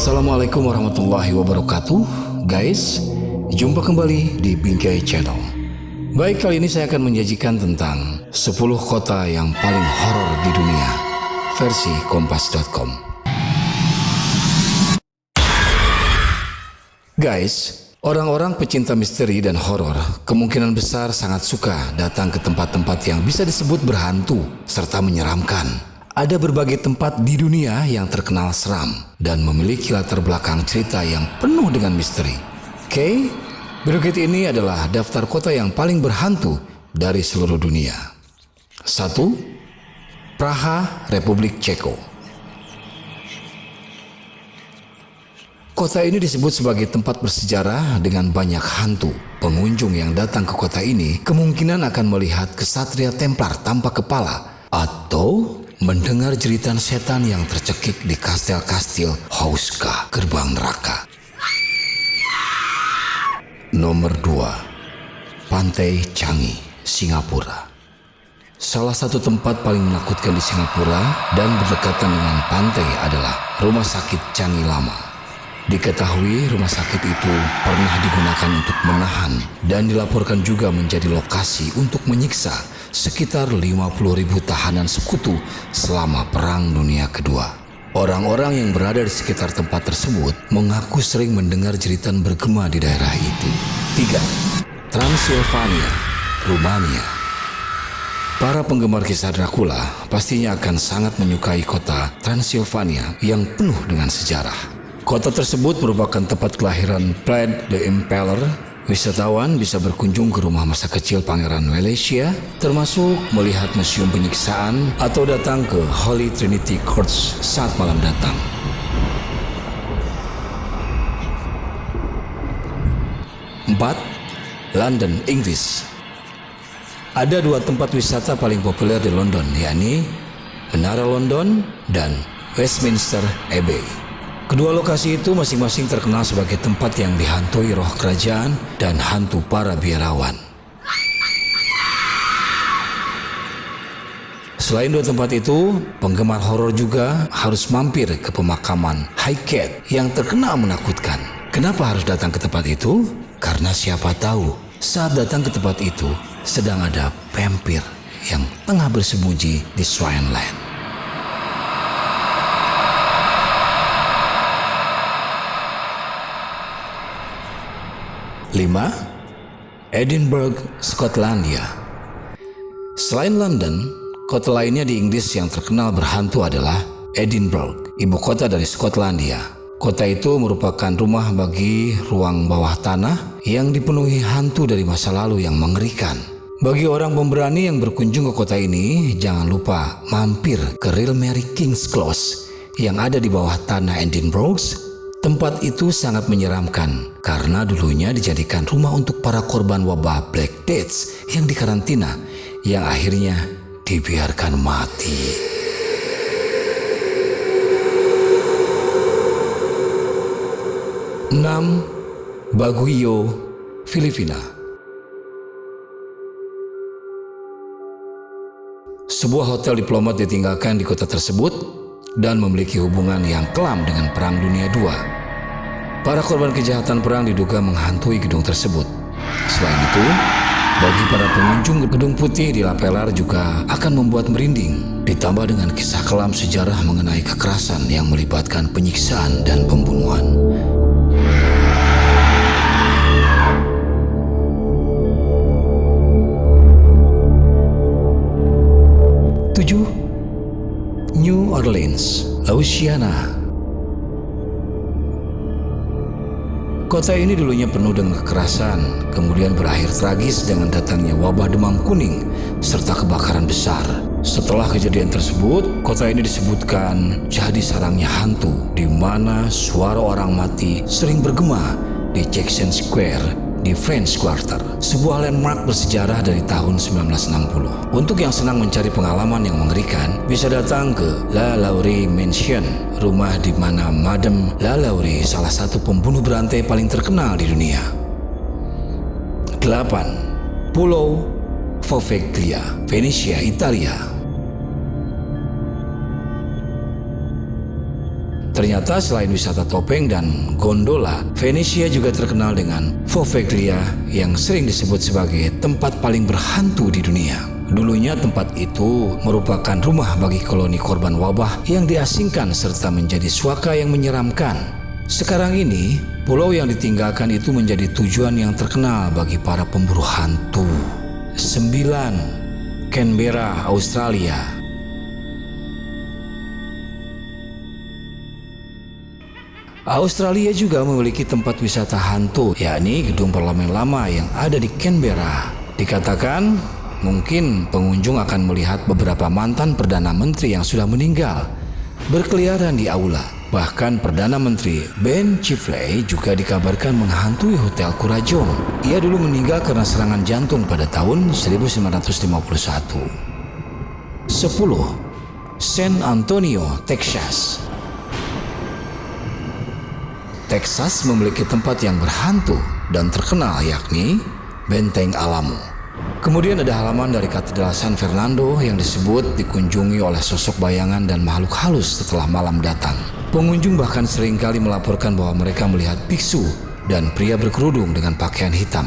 Assalamualaikum warahmatullahi wabarakatuh. Guys, jumpa kembali di Bingkai Channel. Baik, kali ini saya akan menyajikan tentang 10 kota yang paling horor di dunia versi kompas.com. Guys, orang-orang pecinta misteri dan horor kemungkinan besar sangat suka datang ke tempat-tempat yang bisa disebut berhantu serta menyeramkan. Ada berbagai tempat di dunia yang terkenal seram dan memiliki latar belakang cerita yang penuh dengan misteri. Oke, berikut ini adalah daftar kota yang paling berhantu dari seluruh dunia. 1. Praha, Republik Ceko. Kota ini disebut sebagai tempat bersejarah dengan banyak hantu. Pengunjung yang datang ke kota ini kemungkinan akan melihat kesatria Templar tanpa kepala atau mendengar jeritan setan yang tercekik di kastil-kastil Hauska, gerbang neraka. Nomor 2. Pantai Changi, Singapura. Salah satu tempat paling menakutkan di Singapura dan berdekatan dengan pantai adalah Rumah Sakit Changi Lama. Diketahui rumah sakit itu pernah digunakan untuk menahan dan dilaporkan juga menjadi lokasi untuk menyiksa sekitar 50.000 tahanan sekutu selama Perang Dunia Kedua. Orang-orang yang berada di sekitar tempat tersebut mengaku sering mendengar jeritan bergema di daerah itu. 3. Transilvania, Rumania. Para penggemar kisah Dracula pastinya akan sangat menyukai kota Transilvania yang penuh dengan sejarah. Kota tersebut merupakan tempat kelahiran Vlad the Impaler. Wisatawan bisa berkunjung ke rumah masa kecil Pangeran Wallachia, termasuk melihat museum penyiksaan atau datang ke Holy Trinity Church saat malam datang. 4. London, Inggris. Ada dua tempat wisata paling populer di London, yakni Menara London dan Westminster Abbey. Kedua lokasi itu masing-masing terkenal sebagai tempat yang dihantui roh kerajaan dan hantu para biarawan. Selain dua tempat itu, penggemar horor juga harus mampir ke pemakaman Highgate yang terkenal menakutkan. Kenapa harus datang ke tempat itu? Karena siapa tahu saat datang ke tempat itu sedang ada vampir yang tengah bersembunyi di Swineland. 5. Edinburgh, Skotlandia. Selain London, kota lainnya di Inggris yang terkenal berhantu adalah Edinburgh, ibu kota dari Skotlandia. Kota itu merupakan rumah bagi ruang bawah tanah yang dipenuhi hantu dari masa lalu yang mengerikan. Bagi orang pemberani yang berkunjung ke kota ini, jangan lupa mampir ke Real Mary King's Close yang ada di bawah tanah Edinburgh. Tempat itu sangat menyeramkan karena dulunya dijadikan rumah untuk para korban wabah Black Death yang dikarantina, yang akhirnya dibiarkan mati. 6. Baguio, Filipina. Sebuah hotel diplomat ditinggalkan di kota tersebut dan memiliki hubungan yang kelam dengan Perang Dunia II. Para korban kejahatan perang diduga menghantui gedung tersebut. Selain itu, bagi para pengunjung gedung putih di La Pelar juga akan membuat merinding, ditambah dengan kisah kelam sejarah mengenai kekerasan yang melibatkan penyiksaan dan pembunuhan. Tujuh. New Orleans, Louisiana. Kota ini dulunya penuh dengan kekerasan, kemudian berakhir tragis dengan datangnya wabah demam kuning serta kebakaran besar. Setelah kejadian tersebut, kota ini disebutkan jadi sarangnya hantu, di mana suara orang mati sering bergema di Jackson Square di French Quarter, sebuah landmark bersejarah dari tahun 1960. Untuk yang senang mencari pengalaman yang mengerikan, bisa datang ke La Laurie Mansion, rumah di mana Madame La Laurie salah satu pembunuh berantai paling terkenal di dunia. 8. Pulau Poveglia, Venesia, Italia. Ternyata selain wisata topeng dan gondola, Venesia juga terkenal dengan Poveglia yang sering disebut sebagai tempat paling berhantu di dunia. Dulunya tempat itu merupakan rumah bagi koloni korban wabah yang diasingkan serta menjadi suaka yang menyeramkan. Sekarang ini, pulau yang ditinggalkan itu menjadi tujuan yang terkenal bagi para pemburu hantu. 9. Canberra, Australia. Australia juga memiliki tempat wisata hantu, yakni Gedung Parlemen Lama yang ada di Canberra. Dikatakan, mungkin pengunjung akan melihat beberapa mantan Perdana Menteri yang sudah meninggal berkeliaran di aula. Bahkan Perdana Menteri Ben Chifley juga dikabarkan menghantui Hotel Currajong. Ia dulu meninggal karena serangan jantung pada tahun 1951. 10. San Antonio, Texas. Texas memiliki tempat yang berhantu dan terkenal, yakni Benteng Alamo. Kemudian ada halaman dari Katedral San Fernando yang disebut dikunjungi oleh sosok bayangan dan makhluk halus setelah malam datang. Pengunjung bahkan seringkali melaporkan bahwa mereka melihat biksu dan pria berkerudung dengan pakaian hitam.